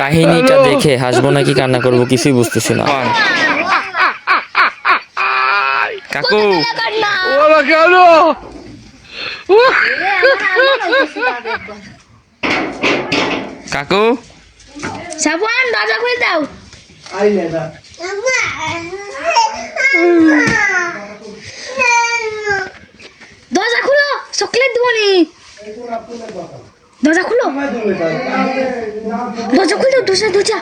কাহিনীটা দেখে হাসবো নাকি কান্না করবো কিছুই বুঝতেছি না। কাকু কাকু সাবুয়ান দরজা খুলে দাও। দরজা খুলো, চকলেট দিব নি। দরজা খুলো, দরজা খুলো, দরজা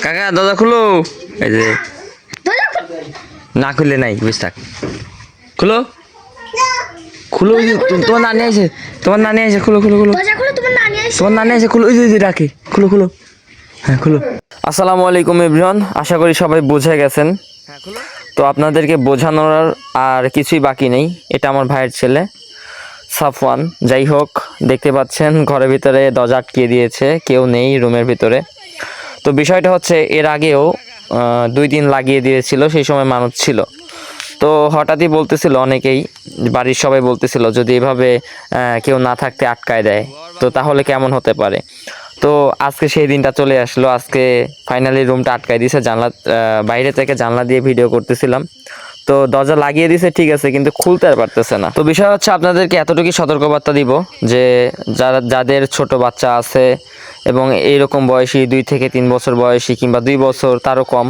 কাকা দরজা খুলো। এই যে দরজা খুলো। না খুললে নাই, বুঝ থাক। খুলো খুলো, ওই যে তোমার নানি আছে, তোমার নানি আছে, খুলো খুলো খুলো। দরজা খুলো, তোমার নানি আসছে। তোমার নানি আছে, খুলো। ওই যে ডাকে, খুলো খুলো। হ্যাঁ খুলো। আসসালামু আলাইকুম এভরিওয়ান, আশা করি সবাই বুঝে গেছেন। তো আপনাদেরকে বোঝানোর আর কিছুই বাকি নেই। এটা আমার ভাইয়ের ছেলে সাফওয়ান। যাই হোক, দেখতে পাচ্ছেন ঘরের ভিতরে দরজা আটকিয়ে দিয়েছে, কেউ নেই রুমের ভিতরে। তো বিষয়টা হচ্ছে, এর আগেও 2 দিন লাগিয়ে দিয়েছিল, সেই সময় মানুষ ছিল। তো হঠাৎই বলতেছিল অনেকেই, বাড়ির সবাই বলতেছিল যদি এভাবে কেউ না থাকতে আটকায় দেয় তো তাহলে কেমন হতে পারে। তো আজকে সেই দিনটা চলে আসলো। আজকে ফাইনালি রুমটা আটকায় দিয়েছে। জানলা বাইরে থেকে জানলা দিয়ে ভিডিও করতেছিলাম, তো দরজা লাগিয়ে দিয়েছে ঠিক আছে, কিন্তু খুলতে আর পারতেছে না। তো বিষয় হচ্ছে, আপনাদেরকে এতটুকু সতর্কবার্তা দিব যে যাদের ছোট বাচ্চা আছে এবং এইরকম বয়সী 2 থেকে 3 বছর বয়সী কিংবা 2 বছর তারও কম,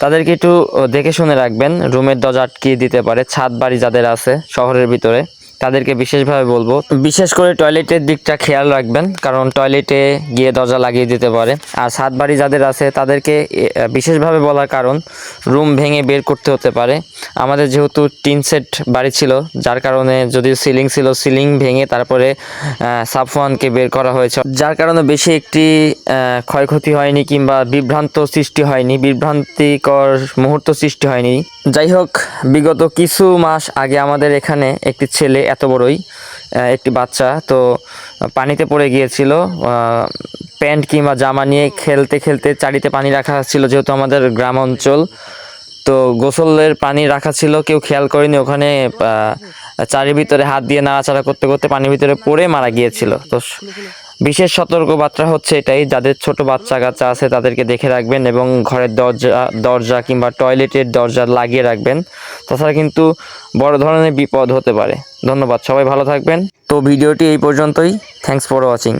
তাদেরকে একটু দেখে শুনে রাখবেন। রুমের দরজা আটকিয়ে দিতে পারে। ছাদ বাড়ি যাদের আছে শহরের ভিতরে, তাদেরকে বিশেষভাবে বলবো, বিশেষ করে টয়লেটের দিকটা খেয়াল রাখবেন, কারণ টয়লেটে গিয়ে দরজা লাগিয়ে দিতে পারে। আর ছাদ বাড়ি যাদের আছে তাদেরকে বিশেষভাবে বলার কারণ, রুম ভেঙে বের করতে হতে পারে। আমাদের যেহেতু টিন সেট বাড়ি ছিল, যার কারণে যদি সিলিং ছিল, সিলিং ভেঙে তারপরে সাফওয়ানকে বের করা হয়েছে, যার কারণে বেশি একটি ক্ষয়ক্ষতি হয়নি কিংবা বিভ্রান্ত সৃষ্টি হয়নি, বিভ্রান্তিকর মুহূর্ত সৃষ্টি হয়নি। যাই হোক, বিগত কিছু মাস আগে আমাদের এখানে একটি ছেলে, এত বড়ই একটি বাচ্চা, তো পানিতে পড়ে গিয়েছিল। প্যান্ট কিংবা জামা নিয়ে খেলতে খেলতে চারিতে পানি রাখা ছিল, যেহেতু আমাদের গ্রাম অঞ্চল, তো গোসলের পানি রাখা ছিল, কেউ খেয়াল করেনি। ওখানে চারির ভিতরে হাত দিয়ে নাড়াচাড়া করতে করতে পানির ভিতরে পড়ে মারা গিয়েছিল। তো বিশেষ সতর্কবার্তা হচ্ছে এটাই, যাদের ছোট বাচ্চা কাচ্চা আছে তাদেরকে দেখে রাখবেন এবং ঘরের দরজা কিংবা টয়লেটের দরজা লাগিয়ে রাখবেন, তাছাড়া কিন্তু বড় ধরনের বিপদ হতে পারে। ধন্যবাদ, সবাই ভালো থাকবেন। তো ভিডিওটি এই পর্যন্তই। Thanks for watching.